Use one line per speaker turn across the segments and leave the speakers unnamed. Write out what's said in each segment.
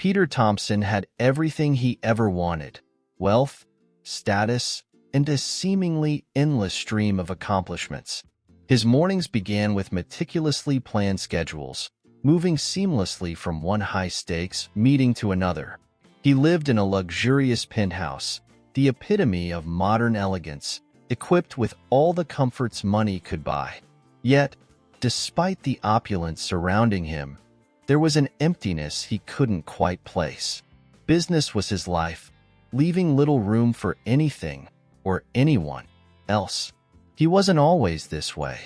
Peter Thompson had everything he ever wanted: wealth, status, and a seemingly endless stream of accomplishments. His mornings began with meticulously planned schedules, moving seamlessly from one high-stakes meeting to another. He lived in a luxurious penthouse, the epitome of modern elegance, equipped with all the comforts money could buy. Yet, despite the opulence surrounding him, there was an emptiness he couldn't quite place. Business was his life, leaving little room for anything or anyone else. He wasn't always this way.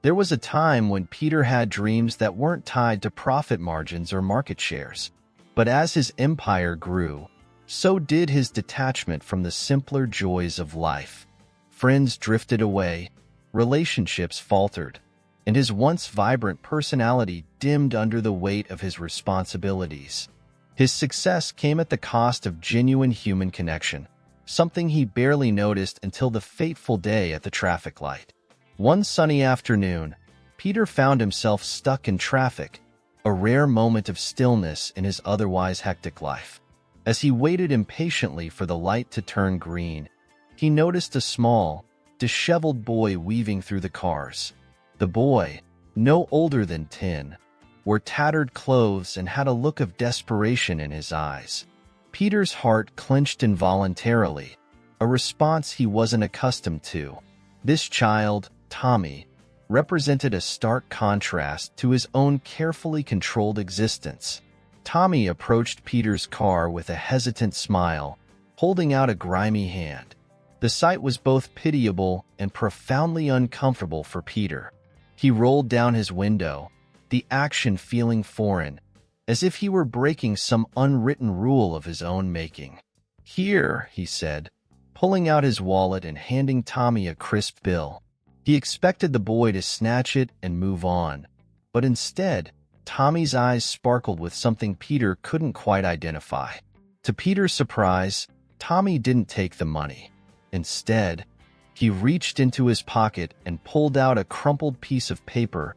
There was a time when Peter had dreams that weren't tied to profit margins or market shares. But as his empire grew, so did his detachment from the simpler joys of life. Friends drifted away, relationships faltered, and his once vibrant personality dimmed under the weight of his responsibilities. His success came at the cost of genuine human connection, something he barely noticed until the fateful day at the traffic light. One sunny afternoon, Peter found himself stuck in traffic, a rare moment of stillness in his otherwise hectic life. As he waited impatiently for the light to turn green, he noticed a small, disheveled boy weaving through the cars. The boy, no older than 10, wore tattered clothes and had a look of desperation in his eyes. Peter's heart clenched involuntarily, a response he wasn't accustomed to. This child, Tommy, represented a stark contrast to his own carefully controlled existence. Tommy approached Peter's car with a hesitant smile, holding out a grimy hand. The sight was both pitiable and profoundly uncomfortable for Peter. He rolled down his window, the action feeling foreign, as if he were breaking some unwritten rule of his own making. "Here," he said, pulling out his wallet and handing Tommy a crisp bill. He expected the boy to snatch it and move on, but instead, Tommy's eyes sparkled with something Peter couldn't quite identify. To Peter's surprise, Tommy didn't take the money. Instead, he reached into his pocket and pulled out a crumpled piece of paper,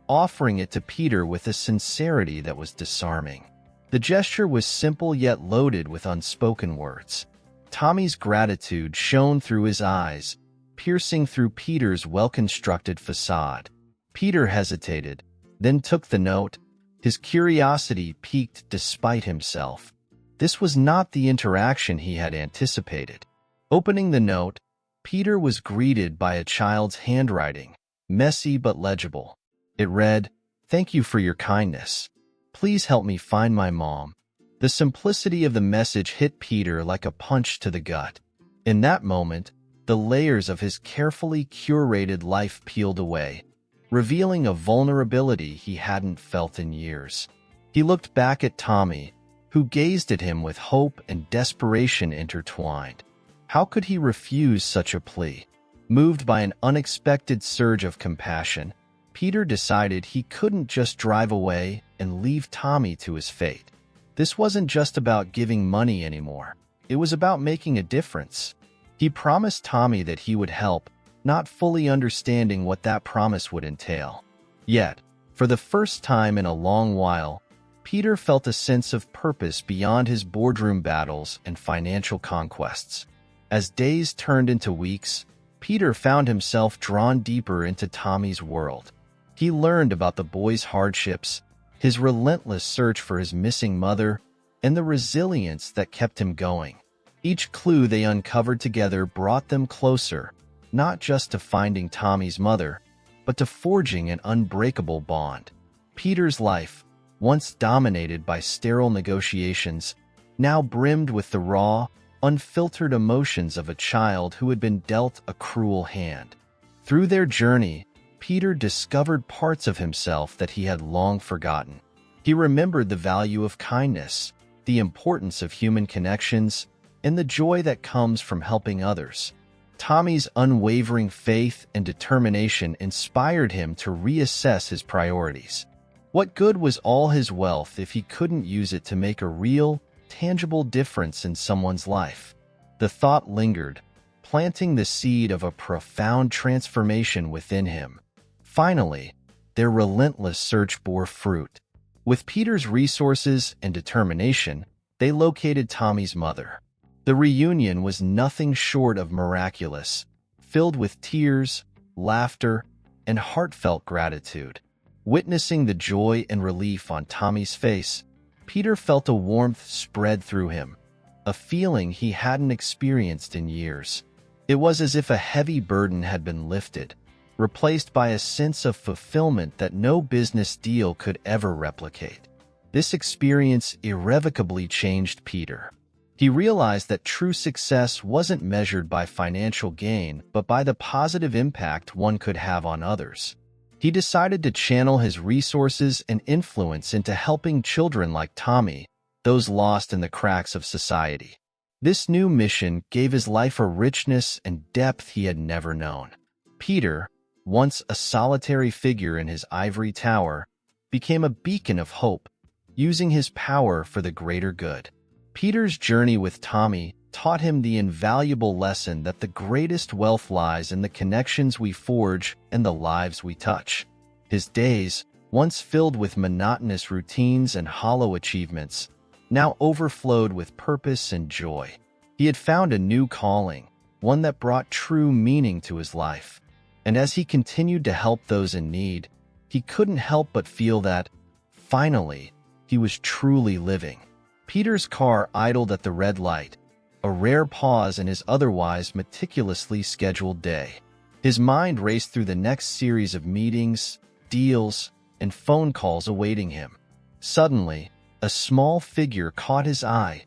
offering it to Peter with a sincerity that was disarming. The gesture was simple yet loaded with unspoken words. Tommy's gratitude shone through his eyes, piercing through Peter's well-constructed facade. Peter hesitated, then took the note, his curiosity piqued despite himself. This was not the interaction he had anticipated. Opening the note, Peter was greeted by a child's handwriting, messy but legible. It read, "Thank you for your kindness. Please help me find my mom." The simplicity of the message hit Peter like a punch to the gut. In that moment, the layers of his carefully curated life peeled away, revealing a vulnerability he hadn't felt in years. He looked back at Tommy, who gazed at him with hope and desperation intertwined. How could he refuse such a plea? Moved by an unexpected surge of compassion, Peter decided he couldn't just drive away and leave Tommy to his fate. This wasn't just about giving money anymore. It was about making a difference. He promised Tommy that he would help, not fully understanding what that promise would entail. Yet, for the first time in a long while, Peter felt a sense of purpose beyond his boardroom battles and financial conquests. As days turned into weeks, Peter found himself drawn deeper into Tommy's world. He learned about the boy's hardships, his relentless search for his missing mother, and the resilience that kept him going. Each clue they uncovered together brought them closer, not just to finding Tommy's mother, but to forging an unbreakable bond. Peter's life, once dominated by sterile negotiations, now brimmed with the raw, unfiltered emotions of a child who had been dealt a cruel hand. Through their journey, Peter discovered parts of himself that he had long forgotten. He remembered the value of kindness, the importance of human connections, and the joy that comes from helping others. Tommy's unwavering faith and determination inspired him to reassess his priorities. What good was all his wealth if he couldn't use it to make a real, tangible difference in someone's life? The thought lingered, planting the seed of a profound transformation within him. Finally, their relentless search bore fruit. With Peter's resources and determination, they located Tommy's mother. The reunion was nothing short of miraculous, filled with tears, laughter, and heartfelt gratitude. Witnessing the joy and relief on Tommy's face, Peter felt a warmth spread through him, a feeling he hadn't experienced in years. It was as if a heavy burden had been lifted, replaced by a sense of fulfillment that no business deal could ever replicate. This experience irrevocably changed Peter. He realized that true success wasn't measured by financial gain, but by the positive impact one could have on others. He decided to channel his resources and influence into helping children like Tommy, those lost in the cracks of society. This new mission gave his life a richness and depth he had never known. Peter, once a solitary figure in his ivory tower, became a beacon of hope, using his power for the greater good. Peter's journey with Tommy taught him the invaluable lesson that the greatest wealth lies in the connections we forge and the lives we touch. His days, once filled with monotonous routines and hollow achievements, now overflowed with purpose and joy. He had found a new calling, one that brought true meaning to his life. And as he continued to help those in need, he couldn't help but feel that, finally, he was truly living. Peter's car idled at the red light, a rare pause in his otherwise meticulously scheduled day. His mind raced through the next series of meetings, deals, and phone calls awaiting him. Suddenly, a small figure caught his eye,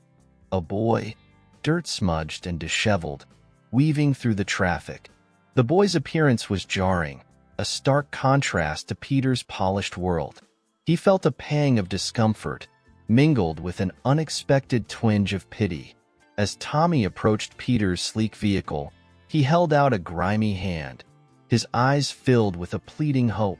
a boy, dirt-smudged and disheveled, weaving through the traffic. The boy's appearance was jarring, a stark contrast to Peter's polished world. He felt a pang of discomfort, mingled with an unexpected twinge of pity. As Tommy approached Peter's sleek vehicle, he held out a grimy hand, his eyes filled with a pleading hope.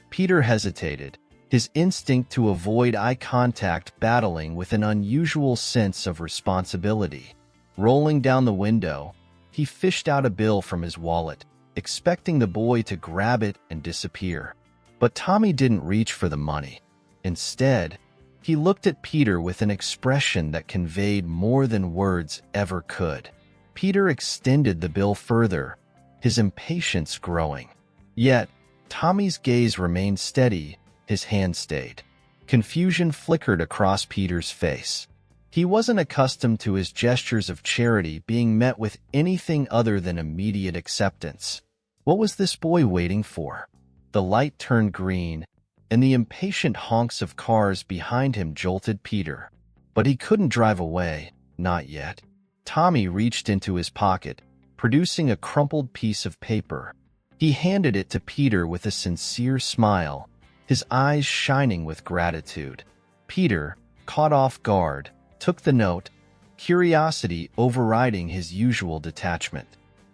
Peter hesitated, his instinct to avoid eye contact battling with an unusual sense of responsibility. Rolling down the window, he fished out a bill from his wallet, expecting the boy to grab it and disappear. But Tommy didn't reach for the money. Instead, he looked at Peter with an expression that conveyed more than words ever could. Peter extended the bill further, his impatience growing. Yet, Tommy's gaze remained steady, his hand stayed. Confusion flickered across Peter's face. He wasn't accustomed to his gestures of charity being met with anything other than immediate acceptance. What was this boy waiting for? The light turned green, and the impatient honks of cars behind him jolted Peter. But he couldn't drive away, not yet. Tommy reached into his pocket, producing a crumpled piece of paper. He handed it to Peter with a sincere smile, his eyes shining with gratitude. Peter, caught off guard, took the note, curiosity overriding his usual detachment.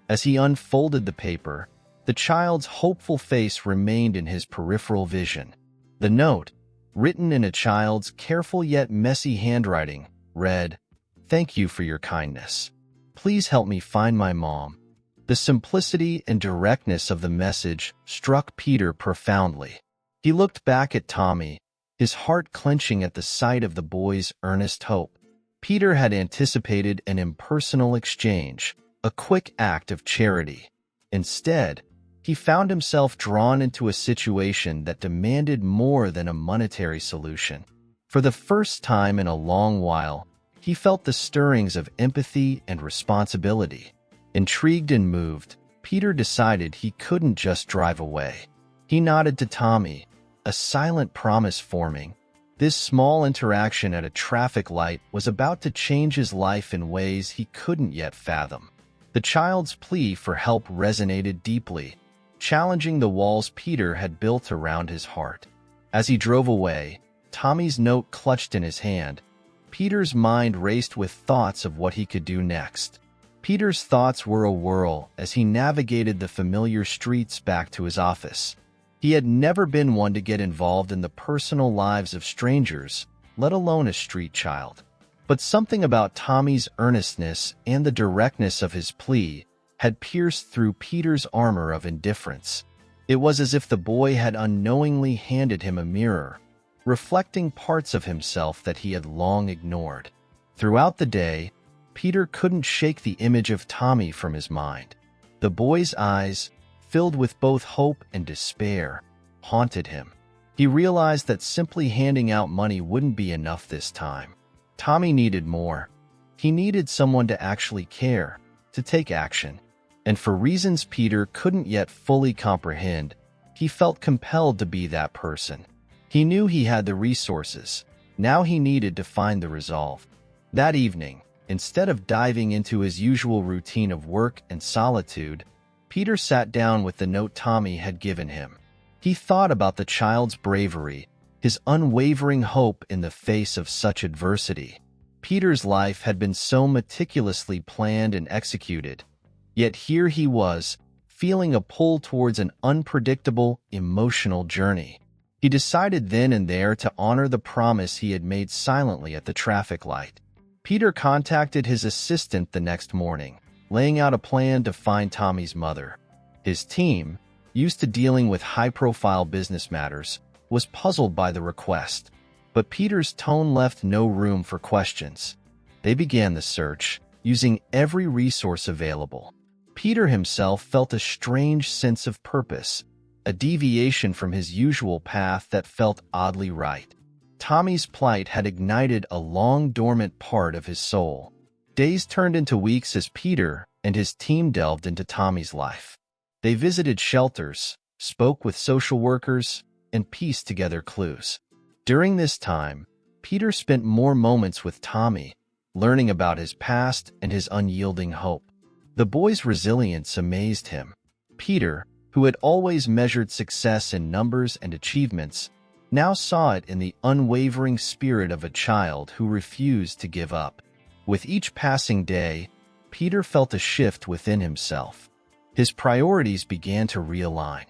As he unfolded the paper, the child's hopeful face remained in his peripheral vision. The note, written in a child's careful yet messy handwriting, read, "Thank you for your kindness. Please help me find my mom." The simplicity and directness of the message struck Peter profoundly. He looked back at Tommy, his heart clenching at the sight of the boy's earnest hope. Peter had anticipated an impersonal exchange, a quick act of charity. Instead, he found himself drawn into a situation that demanded more than a monetary solution. For the first time in a long while, he felt the stirrings of empathy and responsibility. Intrigued and moved, Peter decided he couldn't just drive away. He nodded to Tommy, a silent promise forming. This small interaction at a traffic light was about to change his life in ways he couldn't yet fathom. The child's plea for help resonated deeply, challenging the walls Peter had built around his heart. As he drove away, Tommy's note clutched in his hand. Peter's mind raced with thoughts of what he could do next. Peter's thoughts were awhirl as he navigated the familiar streets back to his office. He had never been one to get involved in the personal lives of strangers, let alone a street child. But something about Tommy's earnestness and the directness of his plea had pierced through Peter's armor of indifference. It was as if the boy had unknowingly handed him a mirror, reflecting parts of himself that he had long ignored. Throughout the day, Peter couldn't shake the image of Tommy from his mind. The boy's eyes, filled with both hope and despair, haunted him. He realized that simply handing out money wouldn't be enough this time. Tommy needed more. He needed someone to actually care, to take action. And for reasons Peter couldn't yet fully comprehend, he felt compelled to be that person. He knew he had the resources. Now he needed to find the resolve. That evening, instead of diving into his usual routine of work and solitude, Peter sat down with the note Tommy had given him. He thought about the child's bravery, his unwavering hope in the face of such adversity. Peter's life had been so meticulously planned and executed, yet here he was, feeling a pull towards an unpredictable, emotional journey. He decided then and there to honor the promise he had made silently at the traffic light. Peter contacted his assistant the next morning, laying out a plan to find Tommy's mother. His team, used to dealing with high-profile business matters, was puzzled by the request. But Peter's tone left no room for questions. They began the search, using every resource available. Peter himself felt a strange sense of purpose, a deviation from his usual path that felt oddly right. Tommy's plight had ignited a long-dormant part of his soul. Days turned into weeks as Peter and his team delved into Tommy's life. They visited shelters, spoke with social workers, and pieced together clues. During this time, Peter spent more moments with Tommy, learning about his past and his unyielding hope. The boy's resilience amazed him. Peter, who had always measured success in numbers and achievements, now saw it in the unwavering spirit of a child who refused to give up. With each passing day, Peter felt a shift within himself. His priorities began to realign.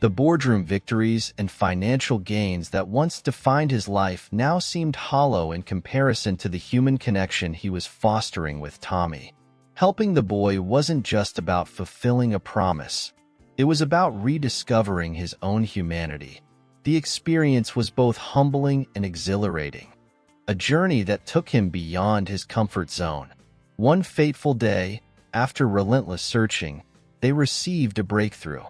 The boardroom victories and financial gains that once defined his life now seemed hollow in comparison to the human connection he was fostering with Tommy. Helping the boy wasn't just about fulfilling a promise. It was about rediscovering his own humanity. The experience was both humbling and exhilarating, a journey that took him beyond his comfort zone. One fateful day, after relentless searching, they received a breakthrough.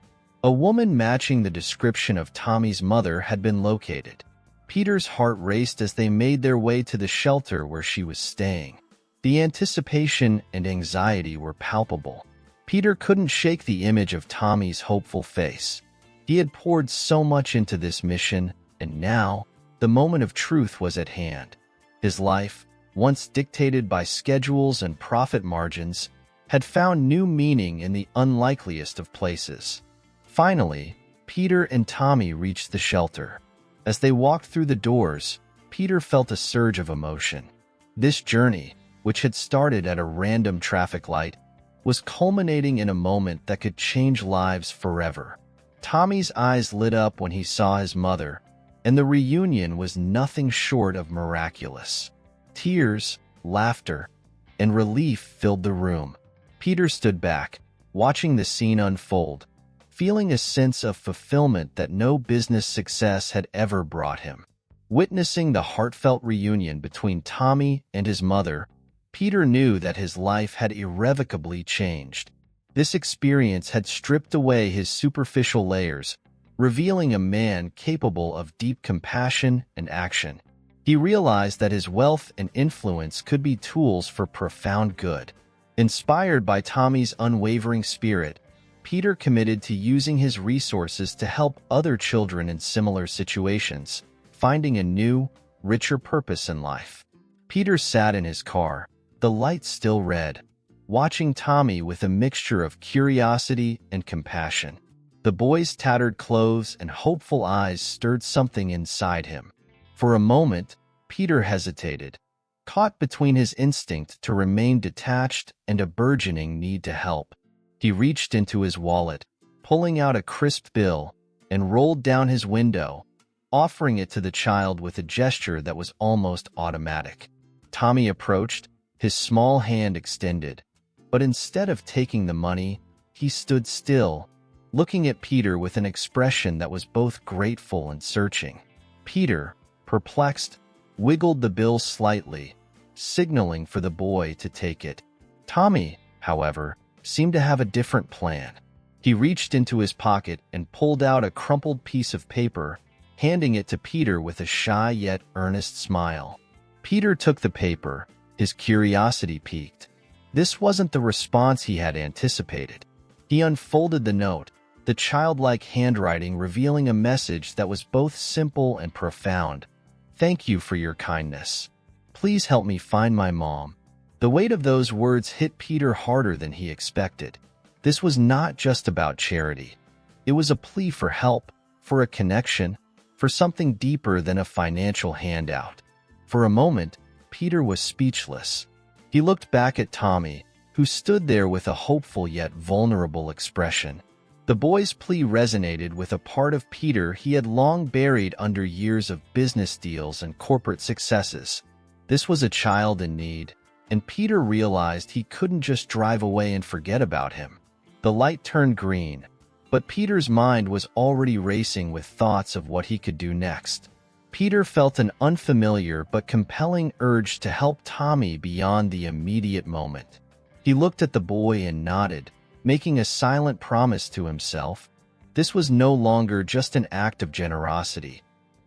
A woman matching the description of Tommy's mother had been located. Peter's heart raced as they made their way to the shelter where she was staying. The anticipation and anxiety were palpable. Peter couldn't shake the image of Tommy's hopeful face. He had poured so much into this mission, and now, the moment of truth was at hand. His life, once dictated by schedules and profit margins, had found new meaning in the unlikeliest of places. Finally, Peter and Tommy reached the shelter. As they walked through the doors, Peter felt a surge of emotion. This journey, which had started at a random traffic light, was culminating in a moment that could change lives forever. Tommy's eyes lit up when he saw his mother, and the reunion was nothing short of miraculous. Tears, laughter, and relief filled the room. Peter stood back, watching the scene unfold, feeling a sense of fulfillment that no business success had ever brought him. Witnessing the heartfelt reunion between Tommy and his mother, Peter knew that his life had irrevocably changed. This experience had stripped away his superficial layers, revealing a man capable of deep compassion and action. He realized that his wealth and influence could be tools for profound good. Inspired by Tommy's unwavering spirit, Peter committed to using his resources to help other children in similar situations, finding a new, richer purpose in life. Peter sat in his car, the lights still red, watching Tommy with a mixture of curiosity and compassion. The boy's tattered clothes and hopeful eyes stirred something inside him. For a moment, Peter hesitated, caught between his instinct to remain detached and a burgeoning need to help. He reached into his wallet, pulling out a crisp bill, and rolled down his window, offering it to the child with a gesture that was almost automatic. Tommy approached, his small hand extended, but instead of taking the money, he stood still, looking at Peter with an expression that was both grateful and searching. Peter, perplexed, wiggled the bill slightly, signaling for the boy to take it. Tommy, however, seemed to have a different plan. He reached into his pocket and pulled out a crumpled piece of paper, handing it to Peter with a shy yet earnest smile. Peter took the paper, his curiosity piqued. This wasn't the response he had anticipated. He unfolded the note, the childlike handwriting revealing a message that was both simple and profound. "Thank you for your kindness. Please help me find my mom." The weight of those words hit Peter harder than he expected. This was not just about charity. It was a plea for help, for a connection, for something deeper than a financial handout. For a moment, Peter was speechless. He looked back at Tommy, who stood there with a hopeful yet vulnerable expression. The boy's plea resonated with a part of Peter he had long buried under years of business deals and corporate successes. This was a child in need, and Peter realized he couldn't just drive away and forget about him. The light turned green, but Peter's mind was already racing with thoughts of what he could do next. Peter felt an unfamiliar but compelling urge to help Tommy beyond the immediate moment. He looked at the boy and nodded, making a silent promise to himself. This was no longer just an act of generosity.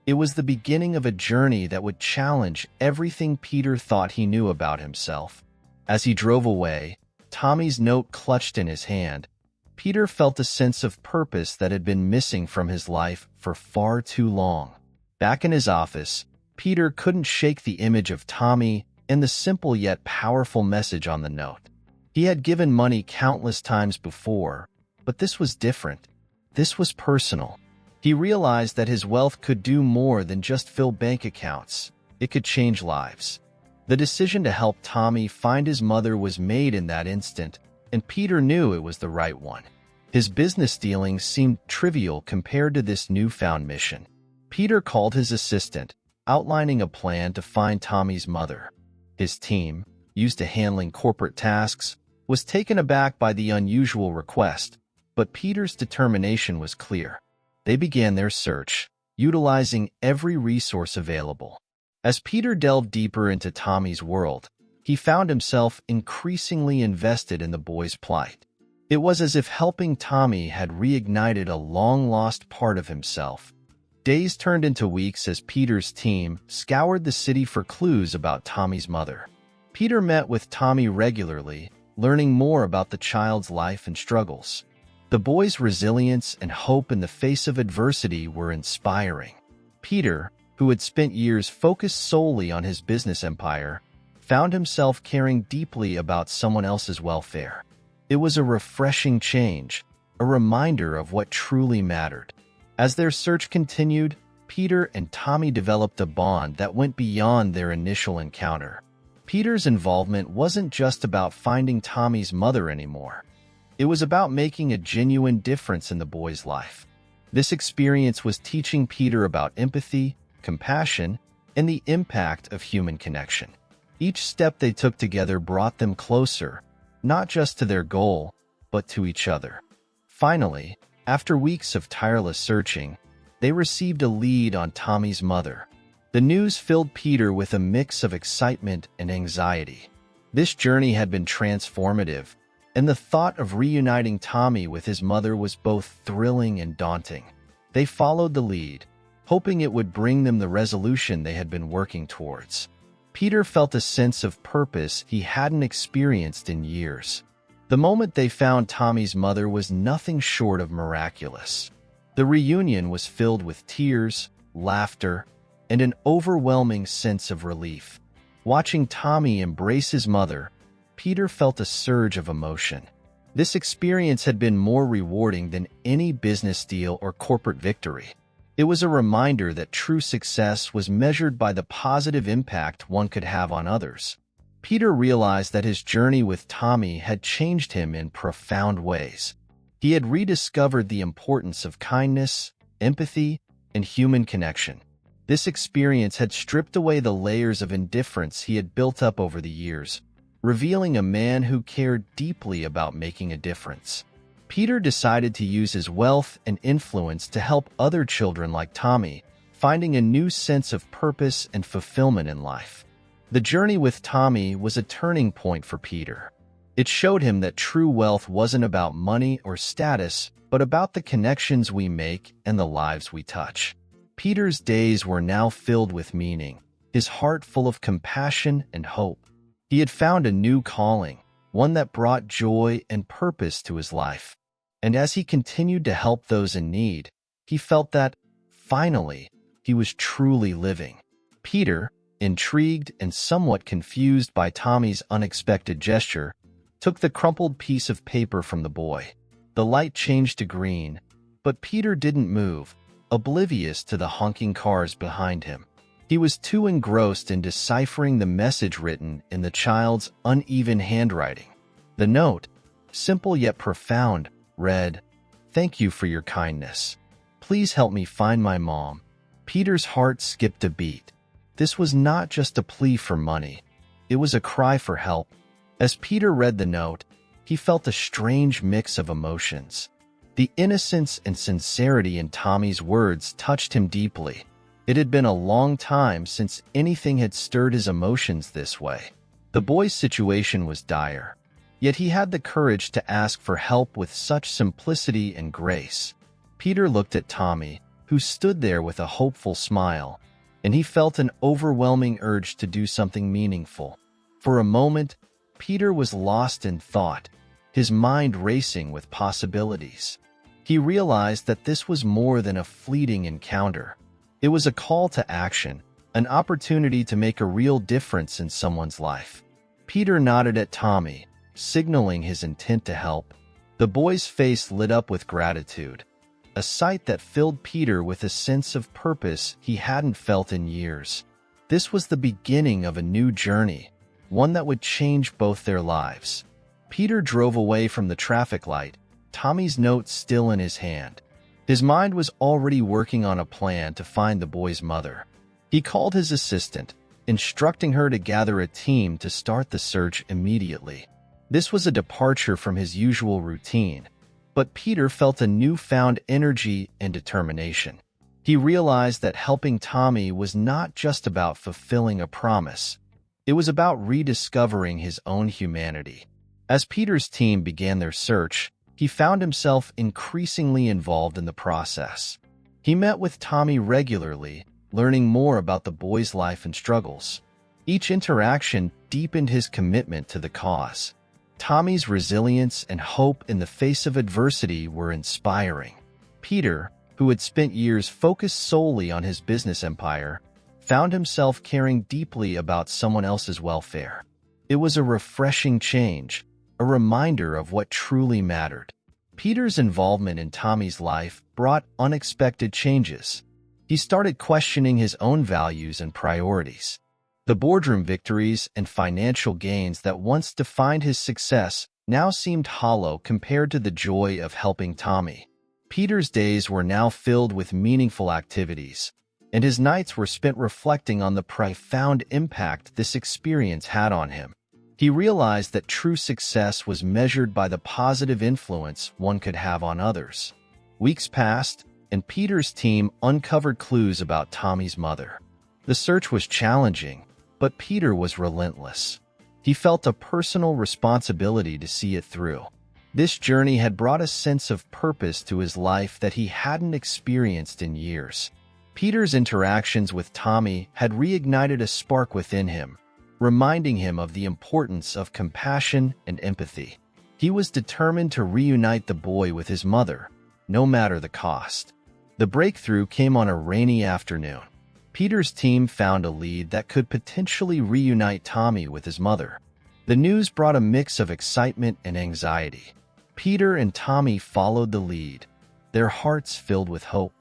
It was the beginning of a journey that would challenge everything Peter thought he knew about himself. As he drove away, Tommy's note clutched in his hand. Peter felt a sense of purpose that had been missing from his life for far too long. Back in his office, Peter couldn't shake the image of Tommy and the simple yet powerful message on the note. He had given money countless times before, but this was different. This was personal. He realized that his wealth could do more than just fill bank accounts. It could change lives. The decision to help Tommy find his mother was made in that instant, and Peter knew it was the right one. His business dealings seemed trivial compared to this newfound mission. Peter called his assistant, outlining a plan to find Tommy's mother. His team, used to handling corporate tasks, was taken aback by the unusual request, but Peter's determination was clear. They began their search, utilizing every resource available. As Peter delved deeper into Tommy's world, he found himself increasingly invested in the boy's plight. It was as if helping Tommy had reignited a long-lost part of himself. Days turned into weeks as Peter's team scoured the city for clues about Tommy's mother. Peter met with Tommy regularly, learning more about the child's life and struggles. The boy's resilience and hope in the face of adversity were inspiring. Peter, who had spent years focused solely on his business empire, found himself caring deeply about someone else's welfare. It was a refreshing change, a reminder of what truly mattered. As their search continued, Peter and Tommy developed a bond that went beyond their initial encounter. Peter's involvement wasn't just about finding Tommy's mother anymore. It was about making a genuine difference in the boy's life. This experience was teaching Peter about empathy, compassion, and the impact of human connection. Each step they took together brought them closer, not just to their goal, but to each other. Finally, after weeks of tireless searching, they received a lead on Tommy's mother. The news filled Peter with a mix of excitement and anxiety. This journey had been transformative, and the thought of reuniting Tommy with his mother was both thrilling and daunting. They followed the lead, hoping it would bring them the resolution they had been working towards. Peter felt a sense of purpose he hadn't experienced in years. The moment they found Tommy's mother was nothing short of miraculous. The reunion was filled with tears, laughter, and an overwhelming sense of relief. Watching Tommy embrace his mother, Peter felt a surge of emotion. This experience had been more rewarding than any business deal or corporate victory. It was a reminder that true success was measured by the positive impact one could have on others. Peter realized that his journey with Tommy had changed him in profound ways. He had rediscovered the importance of kindness, empathy, and human connection. This experience had stripped away the layers of indifference he had built up over the years, revealing a man who cared deeply about making a difference. Peter decided to use his wealth and influence to help other children like Tommy finding a new sense of purpose and fulfillment in life. The journey with Tommy was a turning point for Peter. It showed him that true wealth wasn't about money or status, but about the connections we make and the lives we touch. Peter's days were now filled with meaning, his heart full of compassion and hope. He had found a new calling, one that brought joy and purpose to his life. And as he continued to help those in need, he felt that, finally, he was truly living. Peter, intrigued and somewhat confused by Tommy's unexpected gesture, took the crumpled piece of paper from the boy. The light changed to green, but Peter didn't move, oblivious to the honking cars behind him. He was too engrossed in deciphering the message written in the child's uneven handwriting. The note, simple yet profound, read, "Thank you for your kindness. Please help me find my mom." Peter's heart skipped a beat. This was not just a plea for money. It was a cry for help. As Peter read the note, he felt a strange mix of emotions. The innocence and sincerity in Tommy's words touched him deeply. It had been a long time since anything had stirred his emotions this way. The boy's situation was dire, yet he had the courage to ask for help with such simplicity and grace. Peter looked at Tommy, who stood there with a hopeful smile, and he felt an overwhelming urge to do something meaningful. For a moment, Peter was lost in thought, his mind racing with possibilities. He realized that this was more than a fleeting encounter. It was a call to action, an opportunity to make a real difference in someone's life. Peter nodded at Tommy, signaling his intent to help. The boy's face lit up with gratitude, a sight that filled Peter with a sense of purpose he hadn't felt in years. This was the beginning of a new journey, one that would change both their lives. Peter drove away from the traffic light, Tommy's note still in his hand. His mind was already working on a plan to find the boy's mother. He called his assistant, instructing her to gather a team to start the search immediately. This was a departure from his usual routine, but Peter felt a newfound energy and determination. He realized that helping Tommy was not just about fulfilling a promise. It was about rediscovering his own humanity. As Peter's team began their search, he found himself increasingly involved in the process. He met with Tommy regularly, learning more about the boy's life and struggles. Each interaction deepened his commitment to the cause. Tommy's resilience and hope in the face of adversity were inspiring. Peter, who had spent years focused solely on his business empire, found himself caring deeply about someone else's welfare. It was a refreshing change, a reminder of what truly mattered. Peter's involvement in Tommy's life brought unexpected changes. He started questioning his own values and priorities. The boardroom victories and financial gains that once defined his success now seemed hollow compared to the joy of helping Tommy. Peter's days were now filled with meaningful activities, and his nights were spent reflecting on the profound impact this experience had on him. He realized that true success was measured by the positive influence one could have on others. Weeks passed, and Peter's team uncovered clues about Tommy's mother. The search was challenging, but Peter was relentless. He felt a personal responsibility to see it through. This journey had brought a sense of purpose to his life that he hadn't experienced in years. Peter's interactions with Tommy had reignited a spark within him, reminding him of the importance of compassion and empathy. He was determined to reunite the boy with his mother, no matter the cost. The breakthrough came on a rainy afternoon. Peter's team found a lead that could potentially reunite Tommy with his mother. The news brought a mix of excitement and anxiety. Peter and Tommy followed the lead, their hearts filled with hope.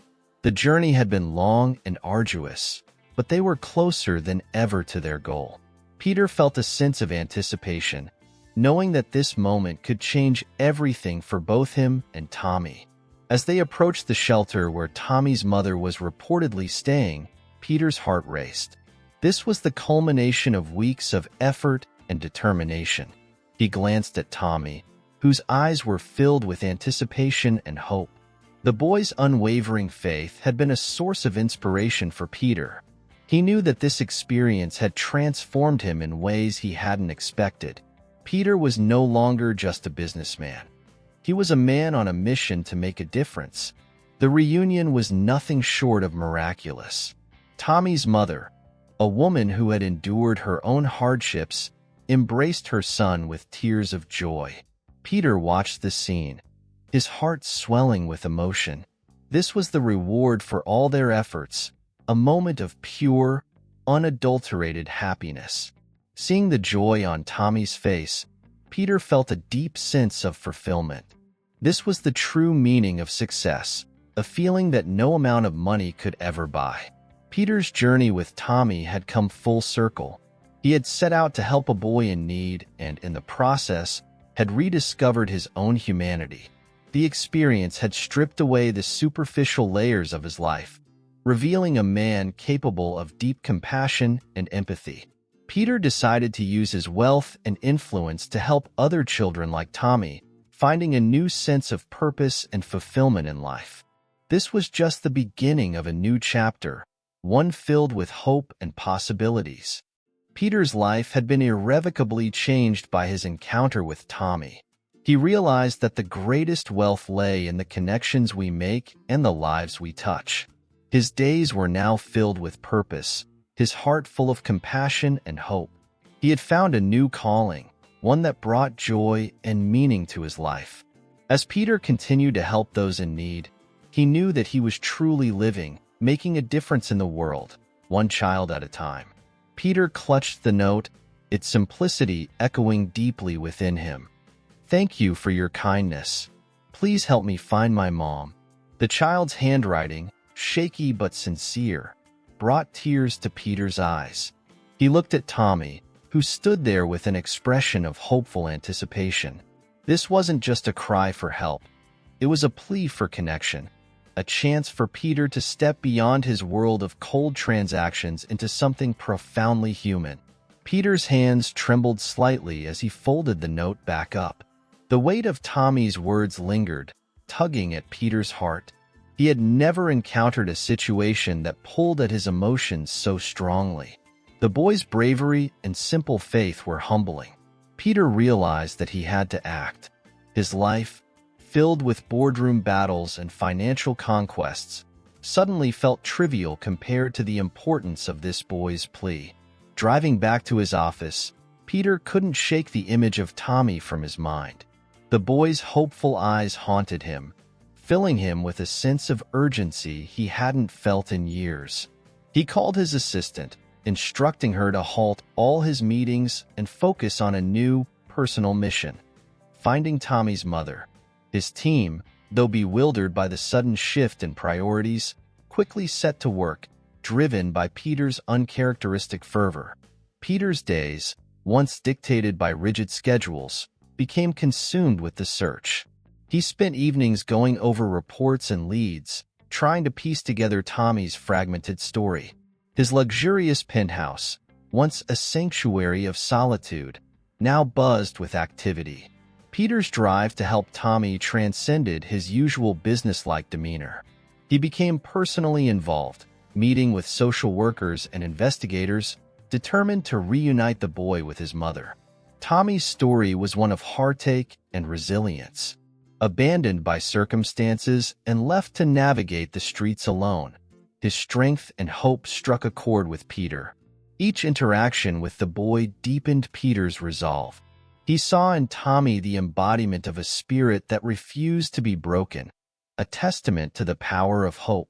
The journey had been long and arduous, but they were closer than ever to their goal. Peter felt a sense of anticipation, knowing that this moment could change everything for both him and Tommy. As they approached the shelter where Tommy's mother was reportedly staying, Peter's heart raced. This was the culmination of weeks of effort and determination. He glanced at Tommy, whose eyes were filled with anticipation and hope. The boy's unwavering faith had been a source of inspiration for Peter. He knew that this experience had transformed him in ways he hadn't expected. Peter was no longer just a businessman. He was a man on a mission to make a difference. The reunion was nothing short of miraculous. Tommy's mother, a woman who had endured her own hardships, embraced her son with tears of joy. Peter watched the scene, his heart swelling with emotion. This was the reward for all their efforts, a moment of pure, unadulterated happiness. Seeing the joy on Tommy's face, Peter felt a deep sense of fulfillment. This was the true meaning of success, a feeling that no amount of money could ever buy. Peter's journey with Tommy had come full circle. He had set out to help a boy in need and, in the process, had rediscovered his own humanity. The experience had stripped away the superficial layers of his life, revealing a man capable of deep compassion and empathy. Peter decided to use his wealth and influence to help other children like Tommy, finding a new sense of purpose and fulfillment in life. This was just the beginning of a new chapter, one filled with hope and possibilities. Peter's life had been irrevocably changed by his encounter with Tommy. He realized that the greatest wealth lay in the connections we make and the lives we touch. His days were now filled with purpose, his heart full of compassion and hope. He had found a new calling, one that brought joy and meaning to his life. As Peter continued to help those in need, he knew that he was truly living, making a difference in the world, one child at a time. Peter clutched the note, its simplicity echoing deeply within him. "Thank you for your kindness. Please help me find my mom." The child's handwriting, shaky but sincere, brought tears to Peter's eyes. He looked at Tommy, who stood there with an expression of hopeful anticipation. This wasn't just a cry for help. It was a plea for connection, a chance for Peter to step beyond his world of cold transactions into something profoundly human. Peter's hands trembled slightly as he folded the note back up. The weight of Tommy's words lingered, tugging at Peter's heart. He had never encountered a situation that pulled at his emotions so strongly. The boy's bravery and simple faith were humbling. Peter realized that he had to act. His life, filled with boardroom battles and financial conquests, suddenly felt trivial compared to the importance of this boy's plea. Driving back to his office, Peter couldn't shake the image of Tommy from his mind. The boy's hopeful eyes haunted him, filling him with a sense of urgency he hadn't felt in years. He called his assistant, instructing her to halt all his meetings and focus on a new, personal mission: finding Tommy's mother. His team, though bewildered by the sudden shift in priorities, quickly set to work, driven by Peter's uncharacteristic fervor. Peter's days, once dictated by rigid schedules, became consumed with the search. He spent evenings going over reports and leads, trying to piece together Tommy's fragmented story. His luxurious penthouse, once a sanctuary of solitude, now buzzed with activity. Peter's drive to help Tommy transcended his usual businesslike demeanor. He became personally involved, meeting with social workers and investigators, determined to reunite the boy with his mother. Tommy's story was one of heartache and resilience. Abandoned by circumstances and left to navigate the streets alone, his strength and hope struck a chord with Peter. Each interaction with the boy deepened Peter's resolve. He saw in Tommy the embodiment of a spirit that refused to be broken, a testament to the power of hope.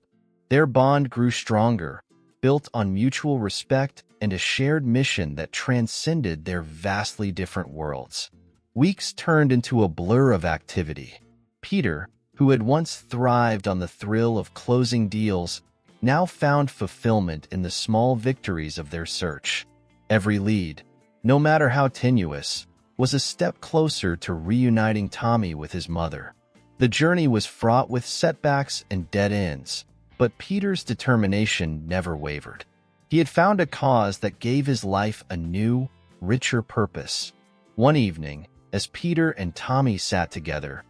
Their bond grew stronger, built on mutual respect and a shared mission that transcended their vastly different worlds. Weeks turned into a blur of activity. Peter, who had once thrived on the thrill of closing deals, now found fulfillment in the small victories of their search. Every lead, no matter how tenuous, was a step closer to reuniting Tommy with his mother. The journey was fraught with setbacks and dead ends, but Peter's determination never wavered. He had found a cause that gave his life a new, richer purpose. One evening, as Peter and Tommy sat together,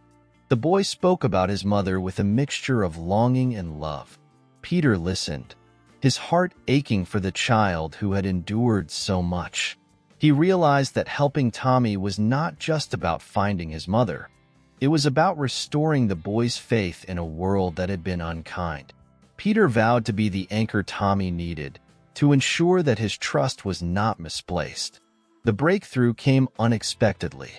The boy spoke about his mother with a mixture of longing and love. Peter listened, his heart aching for the child who had endured so much. He realized that helping Tommy was not just about finding his mother. It was about restoring the boy's faith in a world that had been unkind. Peter vowed to be the anchor Tommy needed, to ensure that his trust was not misplaced. The breakthrough came unexpectedly.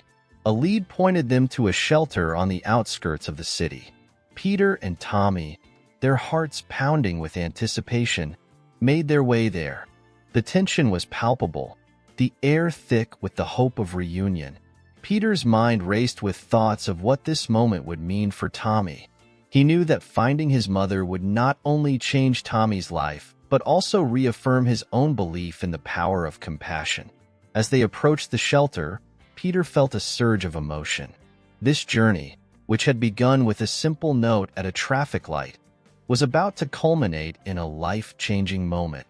A lead pointed them to a shelter on the outskirts of the city. Peter and Tommy, their hearts pounding with anticipation, made their way there. The tension was palpable, the air thick with the hope of reunion. Peter's mind raced with thoughts of what this moment would mean for Tommy. He knew that finding his mother would not only change Tommy's life, but also reaffirm his own belief in the power of compassion. As they approached the shelter, Peter felt a surge of emotion. This journey, which had begun with a simple note at a traffic light, was about to culminate in a life-changing moment.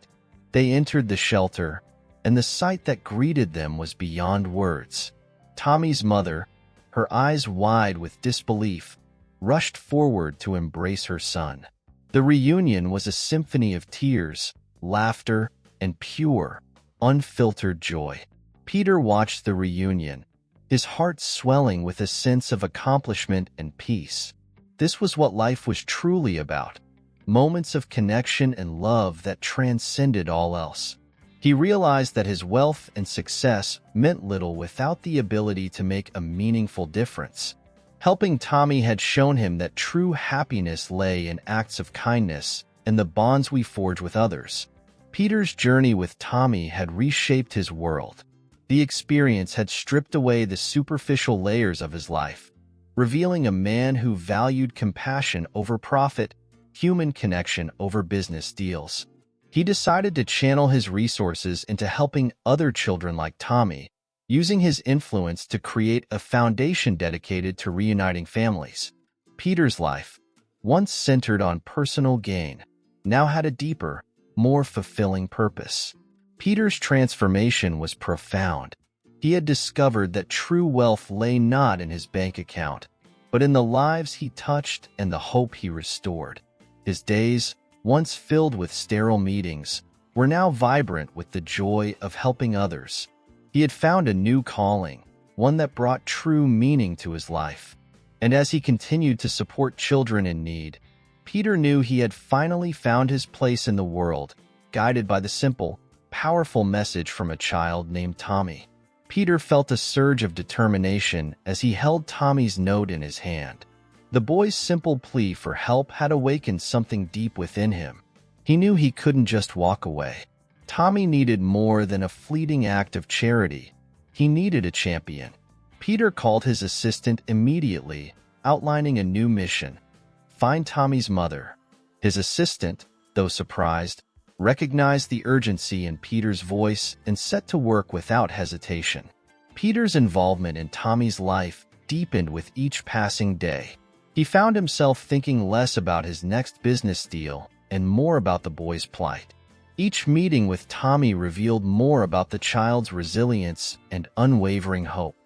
They entered the shelter, and the sight that greeted them was beyond words. Tommy's mother, her eyes wide with disbelief, rushed forward to embrace her son. The reunion was a symphony of tears, laughter, and pure, unfiltered joy. Peter watched the reunion, his heart swelling with a sense of accomplishment and peace. This was what life was truly about, moments of connection and love that transcended all else. He realized that his wealth and success meant little without the ability to make a meaningful difference. Helping Tommy had shown him that true happiness lay in acts of kindness and the bonds we forge with others. Peter's journey with Tommy had reshaped his world. The experience had stripped away the superficial layers of his life, revealing a man who valued compassion over profit, human connection over business deals. He decided to channel his resources into helping other children like Tommy, using his influence to create a foundation dedicated to reuniting families. Peter's life, once centered on personal gain, now had a deeper, more fulfilling purpose. Peter's transformation was profound. He had discovered that true wealth lay not in his bank account, but in the lives he touched and the hope he restored. His days, once filled with sterile meetings, were now vibrant with the joy of helping others. He had found a new calling, one that brought true meaning to his life. And as he continued to support children in need, Peter knew he had finally found his place in the world, guided by the simple, powerful message from a child named Tommy. Peter felt a surge of determination as he held Tommy's note in his hand. The boy's simple plea for help had awakened something deep within him. He knew he couldn't just walk away. Tommy needed more than a fleeting act of charity. He needed a champion. Peter called his assistant immediately, outlining a new mission: find Tommy's mother. His assistant, though surprised, recognized the urgency in Peter's voice and set to work without hesitation. Peter's involvement in Tommy's life deepened with each passing day. He found himself thinking less about his next business deal and more about the boy's plight. Each meeting with Tommy revealed more about the child's resilience and unwavering hope.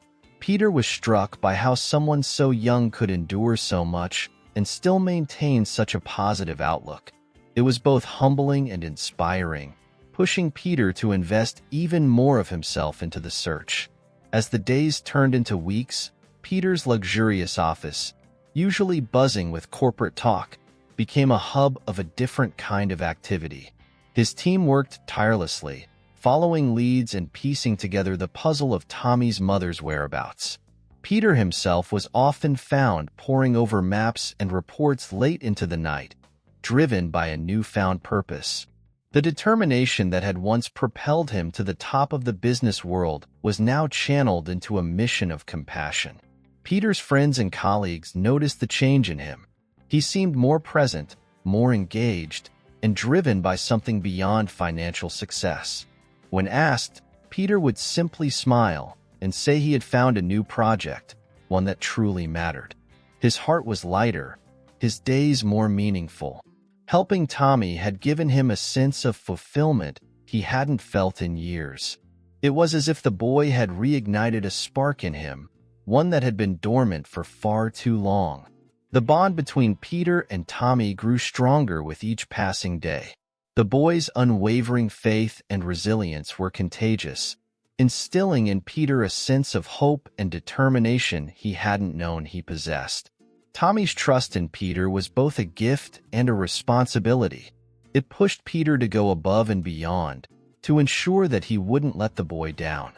Peter was struck by how someone so young could endure so much and still maintain such a positive outlook. It was both humbling and inspiring, pushing Peter to invest even more of himself into the search. As the days turned into weeks, Peter's luxurious office, usually buzzing with corporate talk, became a hub of a different kind of activity. His team worked tirelessly, following leads and piecing together the puzzle of Tommy's mother's whereabouts. Peter himself was often found poring over maps and reports late into the night, driven by a newfound purpose. The determination that had once propelled him to the top of the business world was now channeled into a mission of compassion. Peter's friends and colleagues noticed the change in him. He seemed more present, more engaged, and driven by something beyond financial success. When asked, Peter would simply smile and say he had found a new project, one that truly mattered. His heart was lighter, his days more meaningful. Helping Tommy had given him a sense of fulfillment he hadn't felt in years. It was as if the boy had reignited a spark in him, one that had been dormant for far too long. The bond between Peter and Tommy grew stronger with each passing day. The boy's unwavering faith and resilience were contagious, instilling in Peter a sense of hope and determination he hadn't known he possessed. Tommy's trust in Peter was both a gift and a responsibility. It pushed Peter to go above and beyond, to ensure that he wouldn't let the boy down.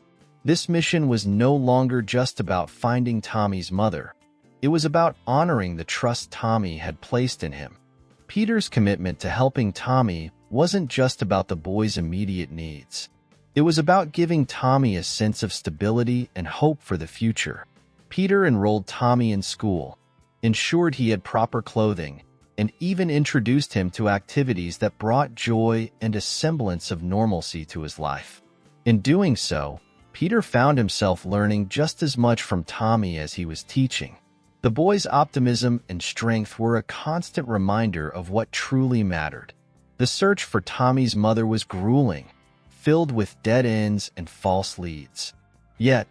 This mission was no longer just about finding Tommy's mother. It was about honoring the trust Tommy had placed in him. Peter's commitment to helping Tommy wasn't just about the boy's immediate needs. It was about giving Tommy a sense of stability and hope for the future. Peter enrolled Tommy in school, ensured he had proper clothing, and even introduced him to activities that brought joy and a semblance of normalcy to his life. In doing so, Peter found himself learning just as much from Tommy as he was teaching. The boy's optimism and strength were a constant reminder of what truly mattered. The search for Tommy's mother was grueling, filled with dead ends and false leads. Yet,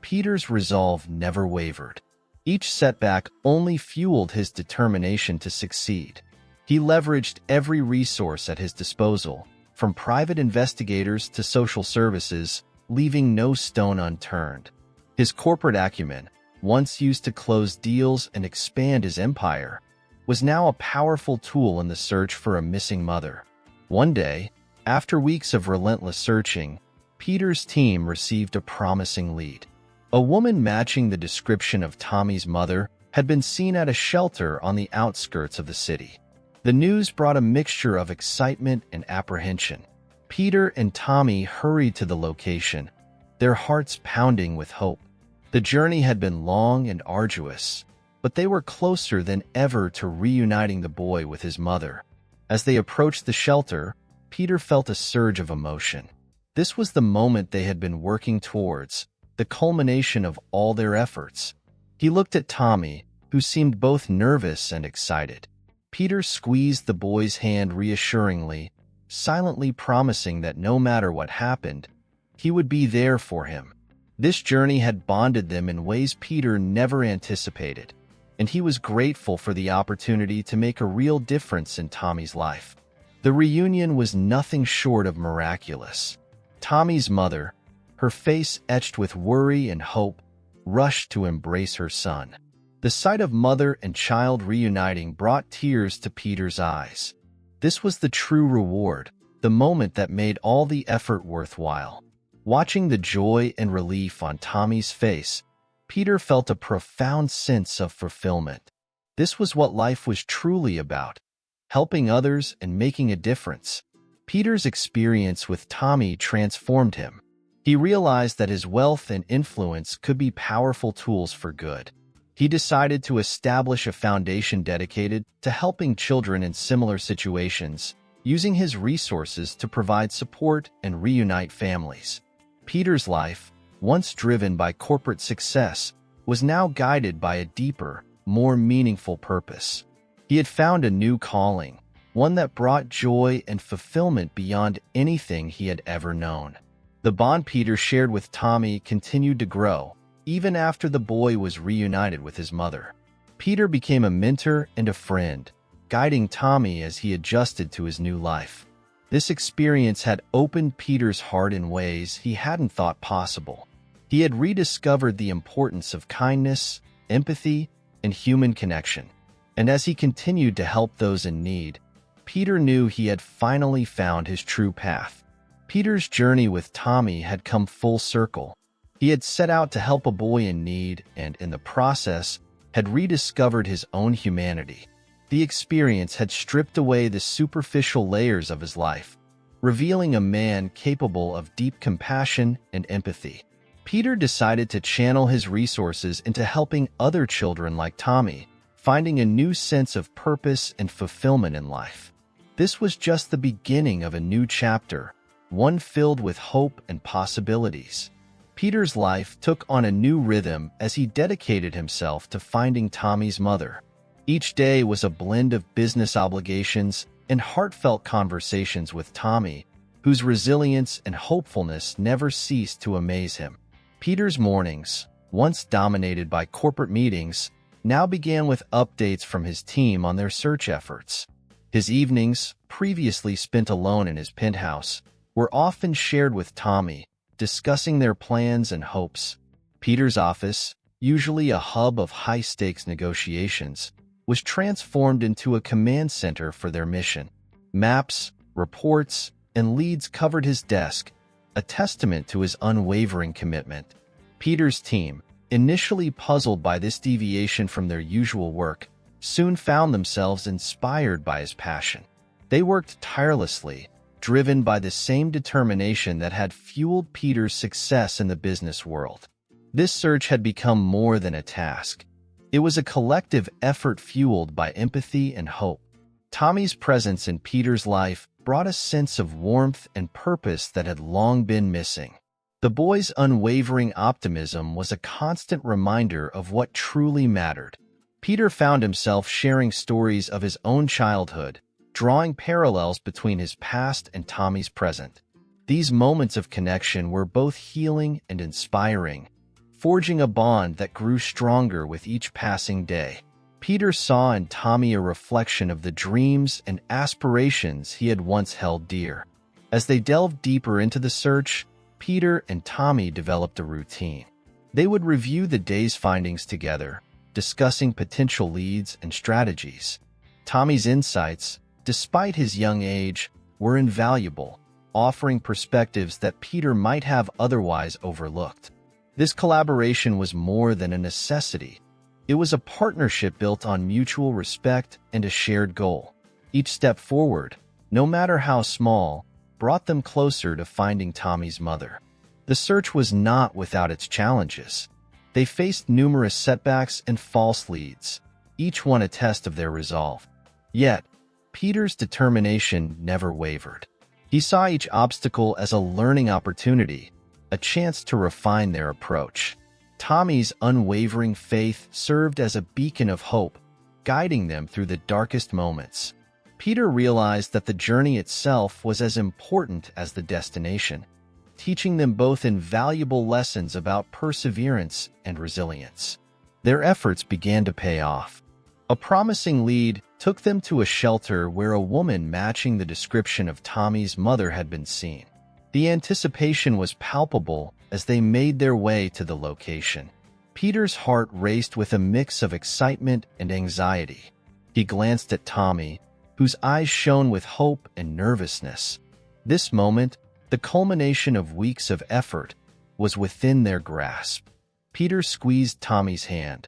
Peter's resolve never wavered. Each setback only fueled his determination to succeed. He leveraged every resource at his disposal, from private investigators to social services, leaving no stone unturned. His corporate acumen, once used to close deals and expand his empire, was now a powerful tool in the search for a missing mother. One day, after weeks of relentless searching, Peter's team received a promising lead. A woman matching the description of Tommy's mother had been seen at a shelter on the outskirts of the city. The news brought a mixture of excitement and apprehension. Peter and Tommy hurried to the location, their hearts pounding with hope. The journey had been long and arduous, but they were closer than ever to reuniting the boy with his mother. As they approached the shelter, Peter felt a surge of emotion. This was the moment they had been working towards, the culmination of all their efforts. He looked at Tommy, who seemed both nervous and excited. Peter squeezed the boy's hand reassuringly, silently promising that no matter what happened, he would be there for him. This journey had bonded them in ways Peter never anticipated, and he was grateful for the opportunity to make a real difference in Tommy's life. The reunion was nothing short of miraculous. Tommy's mother, her face etched with worry and hope, rushed to embrace her son. The sight of mother and child reuniting brought tears to Peter's eyes. This was the true reward, the moment that made all the effort worthwhile. Watching the joy and relief on Tommy's face, Peter felt a profound sense of fulfillment. This was what life was truly about, helping others and making a difference. Peter's experience with Tommy transformed him. He realized that his wealth and influence could be powerful tools for good. He decided to establish a foundation dedicated to helping children in similar situations, using his resources to provide support and reunite families. Peter's life, once driven by corporate success, was now guided by a deeper, more meaningful purpose. He had found a new calling, one that brought joy and fulfillment beyond anything he had ever known. The bond Peter shared with Tommy continued to grow, even after the boy was reunited with his mother. Peter became a mentor and a friend, guiding Tommy as he adjusted to his new life. This experience had opened Peter's heart in ways he hadn't thought possible. He had rediscovered the importance of kindness, empathy, and human connection. And as he continued to help those in need, Peter knew he had finally found his true path. Peter's journey with Tommy had come full circle. He had set out to help a boy in need and, in the process, had rediscovered his own humanity. The experience had stripped away the superficial layers of his life, revealing a man capable of deep compassion and empathy. Peter decided to channel his resources into helping other children like Tommy, finding a new sense of purpose and fulfillment in life. This was just the beginning of a new chapter, one filled with hope and possibilities. Peter's life took on a new rhythm as he dedicated himself to finding Tommy's mother. Each day was a blend of business obligations and heartfelt conversations with Tommy, whose resilience and hopefulness never ceased to amaze him. Peter's mornings, once dominated by corporate meetings, now began with updates from his team on their search efforts. His evenings, previously spent alone in his penthouse, were often shared with Tommy, discussing their plans and hopes. Peter's office, usually a hub of high-stakes negotiations, was transformed into a command center for their mission. Maps, reports, and leads covered his desk, a testament to his unwavering commitment. Peter's team, initially puzzled by this deviation from their usual work, soon found themselves inspired by his passion. They worked tirelessly, driven by the same determination that had fueled Peter's success in the business world. This search had become more than a task. It was a collective effort fueled by empathy and hope. Tommy's presence in Peter's life brought a sense of warmth and purpose that had long been missing. The boy's unwavering optimism was a constant reminder of what truly mattered. Peter found himself sharing stories of his own childhood, drawing parallels between his past and Tommy's present. These moments of connection were both healing and inspiring, forging a bond that grew stronger with each passing day. Peter saw in Tommy a reflection of the dreams and aspirations he had once held dear. As they delved deeper into the search, Peter and Tommy developed a routine. They would review the day's findings together, discussing potential leads and strategies. Tommy's insights, despite his young age, were invaluable, offering perspectives that Peter might have otherwise overlooked. This collaboration was more than a necessity. It was a partnership built on mutual respect and a shared goal. Each step forward, no matter how small, brought them closer to finding Tommy's mother. The search was not without its challenges. They faced numerous setbacks and false leads, each one a test of their resolve. Yet, Peter's determination never wavered. He saw each obstacle as a learning opportunity, a chance to refine their approach. Tommy's unwavering faith served as a beacon of hope, guiding them through the darkest moments. Peter realized that the journey itself was as important as the destination, teaching them both invaluable lessons about perseverance and resilience. Their efforts began to pay off. A promising lead took them to a shelter where a woman matching the description of Tommy's mother had been seen. The anticipation was palpable as they made their way to the location. Peter's heart raced with a mix of excitement and anxiety. He glanced at Tommy, whose eyes shone with hope and nervousness. This moment, the culmination of weeks of effort, was within their grasp. Peter squeezed Tommy's hand,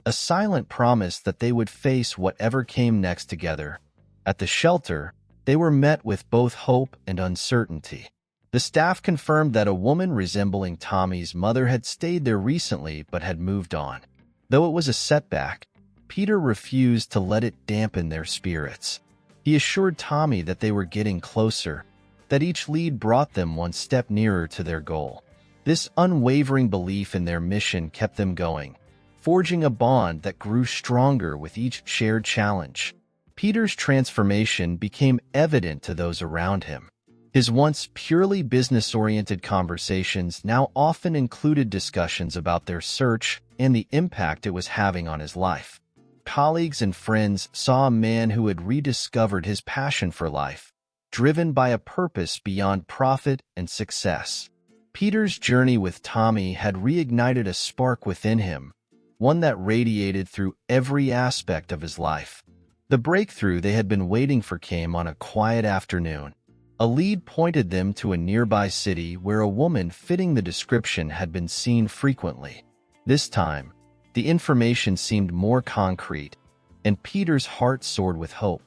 a silent promise that they would face whatever came next together. At the shelter, they were met with both hope and uncertainty. The staff confirmed that a woman resembling Tommy's mother had stayed there recently but had moved on. Though it was a setback, Peter refused to let it dampen their spirits. He assured Tommy that they were getting closer, that each lead brought them one step nearer to their goal. This unwavering belief in their mission kept them going, forging a bond that grew stronger with each shared challenge. Peter's transformation became evident to those around him. His once purely business-oriented conversations now often included discussions about their search and the impact it was having on his life. Colleagues and friends saw a man who had rediscovered his passion for life, driven by a purpose beyond profit and success. Peter's journey with Tommy had reignited a spark within him, one that radiated through every aspect of his life. The breakthrough they had been waiting for came on a quiet afternoon. A lead pointed them to a nearby city where a woman fitting the description had been seen frequently. This time, the information seemed more concrete, and Peter's heart soared with hope.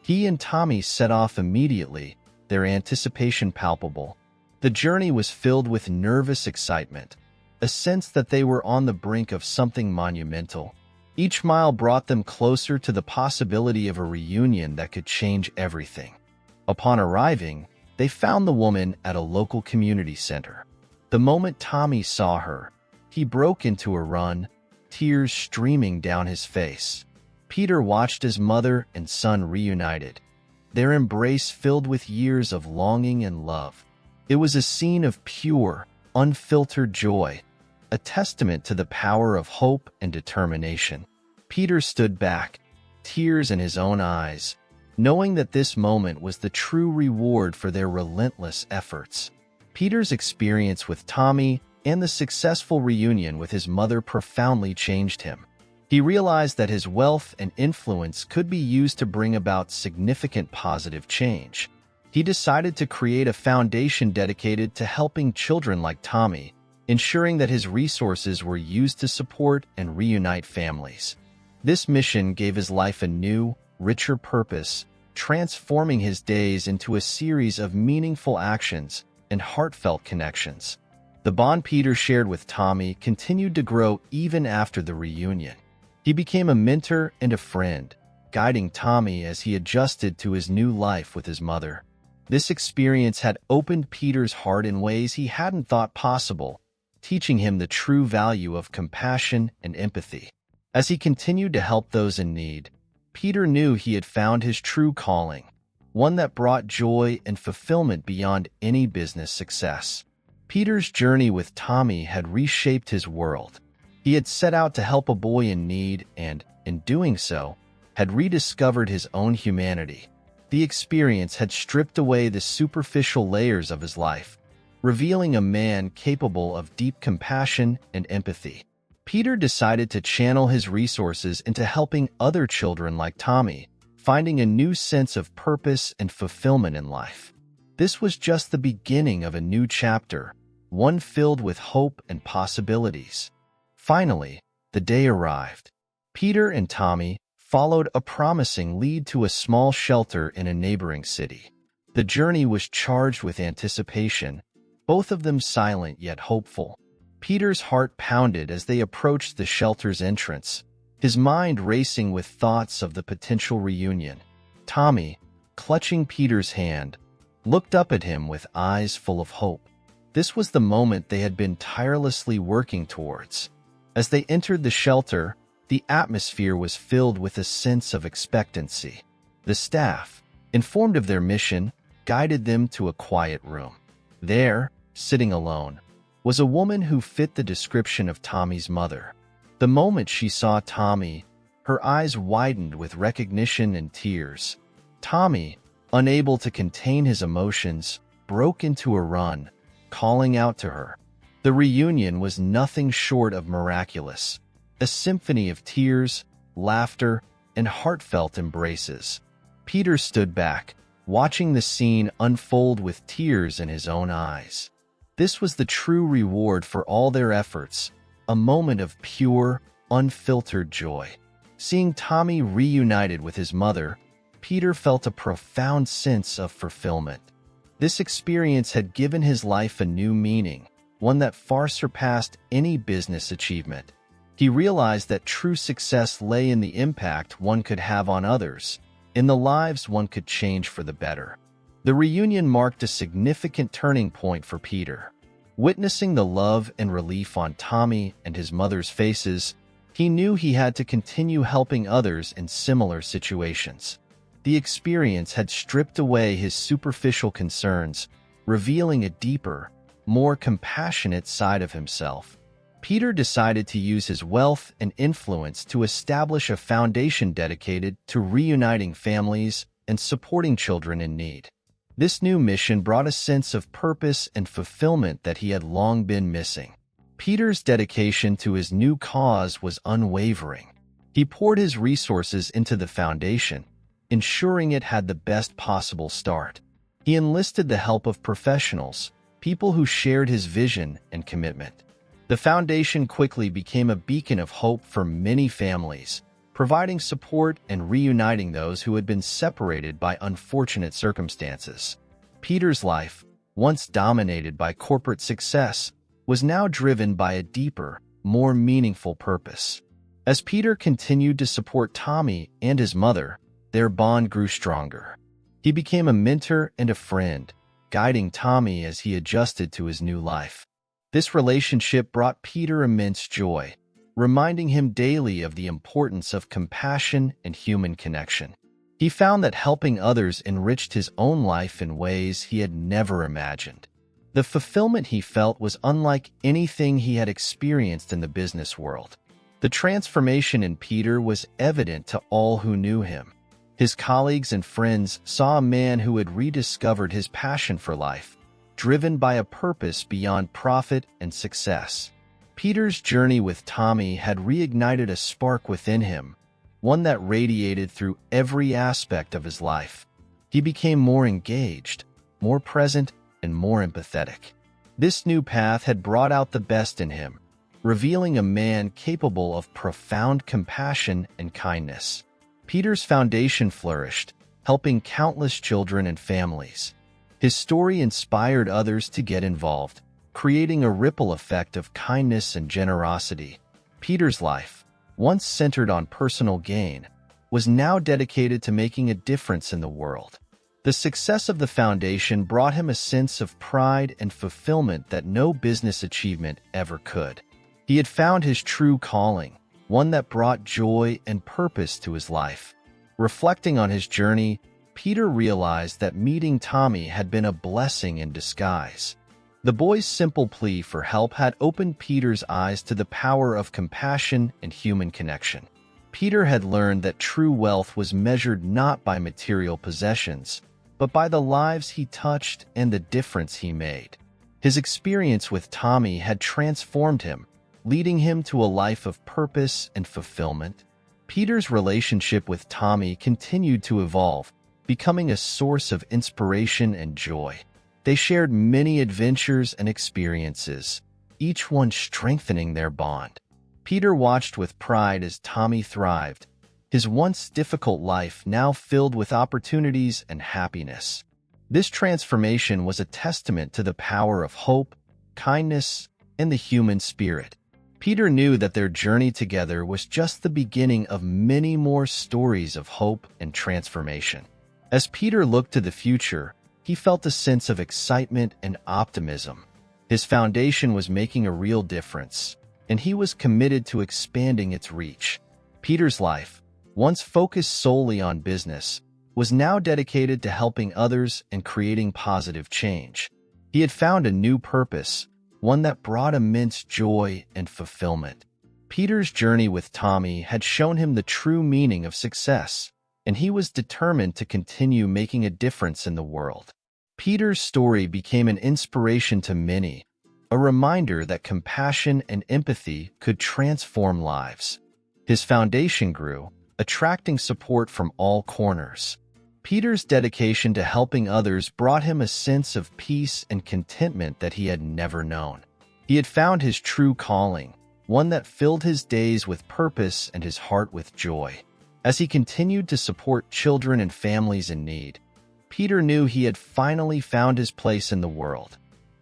He and Tommy set off immediately, their anticipation palpable. The journey was filled with nervous excitement, a sense that they were on the brink of something monumental. Each mile brought them closer to the possibility of a reunion that could change everything. Upon arriving, they found the woman at a local community center. The moment Tommy saw her, he broke into a run, tears streaming down his face. Peter watched as mother and son reunited, their embrace filled with years of longing and love. It was a scene of pure, unfiltered joy, a testament to the power of hope and determination. Peter stood back, tears in his own eyes, knowing that this moment was the true reward for their relentless efforts. Peter's experience with Tommy and the successful reunion with his mother profoundly changed him. He realized that his wealth and influence could be used to bring about significant positive change. He decided to create a foundation dedicated to helping children like Tommy, ensuring that his resources were used to support and reunite families. This mission gave his life a new, richer purpose, transforming his days into a series of meaningful actions and heartfelt connections. The bond Peter shared with Tommy continued to grow even after the reunion. He became a mentor and a friend, guiding Tommy as he adjusted to his new life with his mother. This experience had opened Peter's heart in ways he hadn't thought possible, teaching him the true value of compassion and empathy. As he continued to help those in need, Peter knew he had found his true calling, one that brought joy and fulfillment beyond any business success. Peter's journey with Tommy had reshaped his world. He had set out to help a boy in need and, in doing so, had rediscovered his own humanity. The experience had stripped away the superficial layers of his life, revealing a man capable of deep compassion and empathy. Peter decided to channel his resources into helping other children like Tommy, finding a new sense of purpose and fulfillment in life. This was just the beginning of a new chapter, one filled with hope and possibilities. Finally, the day arrived. Peter and Tommy followed a promising lead to a small shelter in a neighboring city. The journey was charged with anticipation, both of them silent yet hopeful. Peter's heart pounded as they approached the shelter's entrance, his mind racing with thoughts of the potential reunion. Tommy, clutching Peter's hand, looked up at him with eyes full of hope. This was the moment they had been tirelessly working towards. As they entered the shelter, the atmosphere was filled with a sense of expectancy. The staff, informed of their mission, guided them to a quiet room. There, sitting alone, was a woman who fit the description of Tommy's mother. The moment she saw Tommy, her eyes widened with recognition and tears. Tommy, unable to contain his emotions, broke into a run, calling out to her. The reunion was nothing short of miraculous, a symphony of tears, laughter, and heartfelt embraces. Peter stood back, watching the scene unfold with tears in his own eyes. This was the true reward for all their efforts, a moment of pure, unfiltered joy. Seeing Tommy reunited with his mother, Peter felt a profound sense of fulfillment. This experience had given his life a new meaning, one that far surpassed any business achievement. He realized that true success lay in the impact one could have on others, in the lives one could change for the better. The reunion marked a significant turning point for Peter. Witnessing the love and relief on Tommy and his mother's faces, he knew he had to continue helping others in similar situations. The experience had stripped away his superficial concerns, revealing a deeper, more compassionate side of himself. Peter decided to use his wealth and influence to establish a foundation dedicated to reuniting families and supporting children in need. This new mission brought a sense of purpose and fulfillment that he had long been missing. Peter's dedication to his new cause was unwavering. He poured his resources into the foundation, ensuring it had the best possible start. He enlisted the help of professionals, people who shared his vision and commitment. The foundation quickly became a beacon of hope for many families, providing support and reuniting those who had been separated by unfortunate circumstances. Peter's life, once dominated by corporate success, was now driven by a deeper, more meaningful purpose. As Peter continued to support Tommy and his mother, their bond grew stronger. He became a mentor and a friend, guiding Tommy as he adjusted to his new life. This relationship brought Peter immense joy, reminding him daily of the importance of compassion and human connection. He found that helping others enriched his own life in ways he had never imagined. The fulfillment he felt was unlike anything he had experienced in the business world. The transformation in Peter was evident to all who knew him. His colleagues and friends saw a man who had rediscovered his passion for life, driven by a purpose beyond profit and success. Peter's journey with Tommy had reignited a spark within him, one that radiated through every aspect of his life. He became more engaged, more present, and more empathetic. This new path had brought out the best in him, revealing a man capable of profound compassion and kindness. Peter's foundation flourished, helping countless children and families. His story inspired others to get involved, creating a ripple effect of kindness and generosity. Peter's life, once centered on personal gain, was now dedicated to making a difference in the world. The success of the foundation brought him a sense of pride and fulfillment that no business achievement ever could. He had found his true calling, one that brought joy and purpose to his life. Reflecting on his journey, Peter realized that meeting Tommy had been a blessing in disguise. The boy's simple plea for help had opened Peter's eyes to the power of compassion and human connection. Peter had learned that true wealth was measured not by material possessions, but by the lives he touched and the difference he made. His experience with Tommy had transformed him, leading him to a life of purpose and fulfillment. Peter's relationship with Tommy continued to evolve, becoming a source of inspiration and joy. They shared many adventures and experiences, each one strengthening their bond. Peter watched with pride as Tommy thrived, his once difficult life now filled with opportunities and happiness. This transformation was a testament to the power of hope, kindness, and the human spirit. Peter knew that their journey together was just the beginning of many more stories of hope and transformation. As Peter looked to the future, he felt a sense of excitement and optimism. His foundation was making a real difference, and he was committed to expanding its reach. Peter's life, once focused solely on business, was now dedicated to helping others and creating positive change. He had found a new purpose, one that brought immense joy and fulfillment. Peter's journey with Tommy had shown him the true meaning of success, and he was determined to continue making a difference in the world. Peter's story became an inspiration to many, a reminder that compassion and empathy could transform lives. His foundation grew, attracting support from all corners. Peter's dedication to helping others brought him a sense of peace and contentment that he had never known. He had found his true calling, one that filled his days with purpose and his heart with joy. As he continued to support children and families in need, Peter knew he had finally found his place in the world.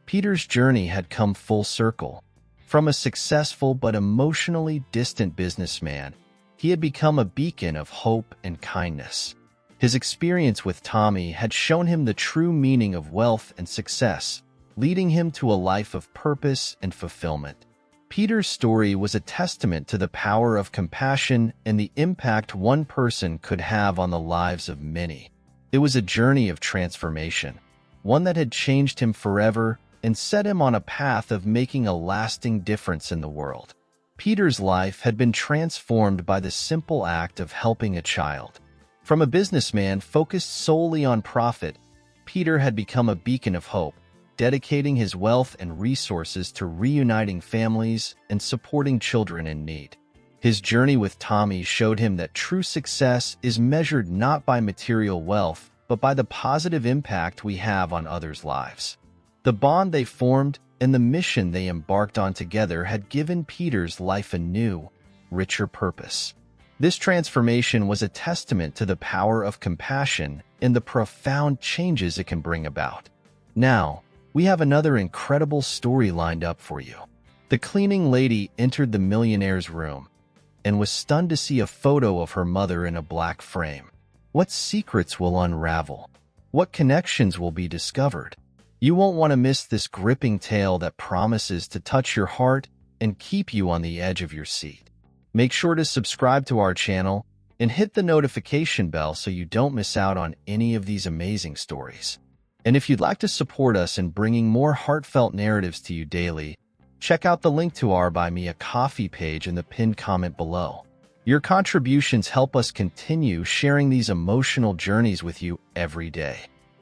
Peter's journey had come full circle. From a successful but emotionally distant businessman, he had become a beacon of hope and kindness. His experience with Tommy had shown him the true meaning of wealth and success, leading him to a life of purpose and fulfillment. Peter's story was a testament to the power of compassion and the impact one person could have on the lives of many. It was a journey of transformation, one that had changed him forever and set him on a path of making a lasting difference in the world. Peter's life had been transformed by the simple act of helping a child. From a businessman focused solely on profit, Peter had become a beacon of hope, dedicating his wealth and resources to reuniting families and supporting children in need. His journey with Tommy showed him that true success is measured not by material wealth, but by the positive impact we have on others' lives. The bond they formed and the mission they embarked on together had given Peter's life a new, richer purpose. This transformation was a testament to the power of compassion and the profound changes it can bring about. Now, we have another incredible story lined up for you. The cleaning lady entered the millionaire's room and was stunned to see a photo of her mother in a black frame. What secrets will unravel? What connections will be discovered? You won't want to miss this gripping tale that promises to touch your heart and keep you on the edge of your seat. Make sure to subscribe to our channel and hit the notification bell so you don't miss out on any of these amazing stories. And if you'd like to support us in bringing more heartfelt narratives to you daily, check out the link to our Buy Me a Coffee page in the pinned comment below. Your contributions help us continue sharing these emotional journeys with you every day.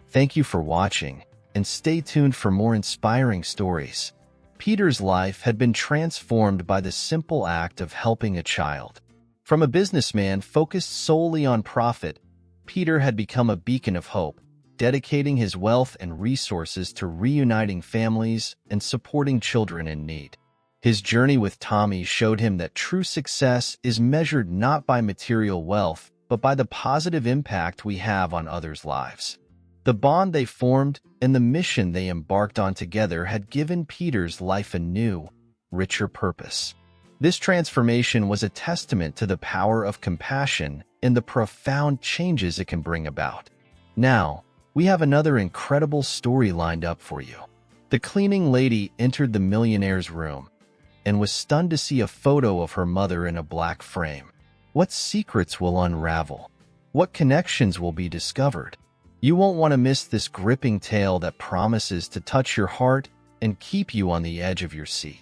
Thank you for watching, and stay tuned for more inspiring stories. Peter's life had been transformed by the simple act of helping a child. From a businessman focused solely on profit, Peter had become a beacon of hope, dedicating his wealth and resources to reuniting families and supporting children in need. His journey with Tommy showed him that true success is measured not by material wealth, but by the positive impact we have on others' lives. The bond they formed and the mission they embarked on together had given Peter's life a new, richer purpose. This transformation was a testament to the power of compassion and the profound changes it can bring about. Now, we have another incredible story lined up for you. The cleaning lady entered the millionaire's room and was stunned to see a photo of her mother in a black frame. What secrets will unravel? What connections will be discovered? You won't want to miss this gripping tale that promises to touch your heart and keep you on the edge of your seat.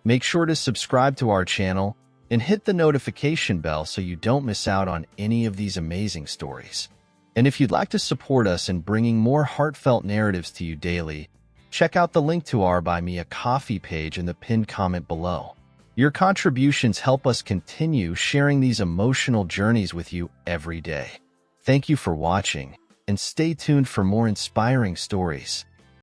Make sure to subscribe to our channel and hit the notification bell so you don't miss out on any of these amazing stories. And if you'd like to support us in bringing more heartfelt narratives to you daily, check out the link to our Buy Me a Coffee page in the pinned comment below. Your contributions help us continue sharing these emotional journeys with you every day. Thank you for watching, and stay tuned for more inspiring stories.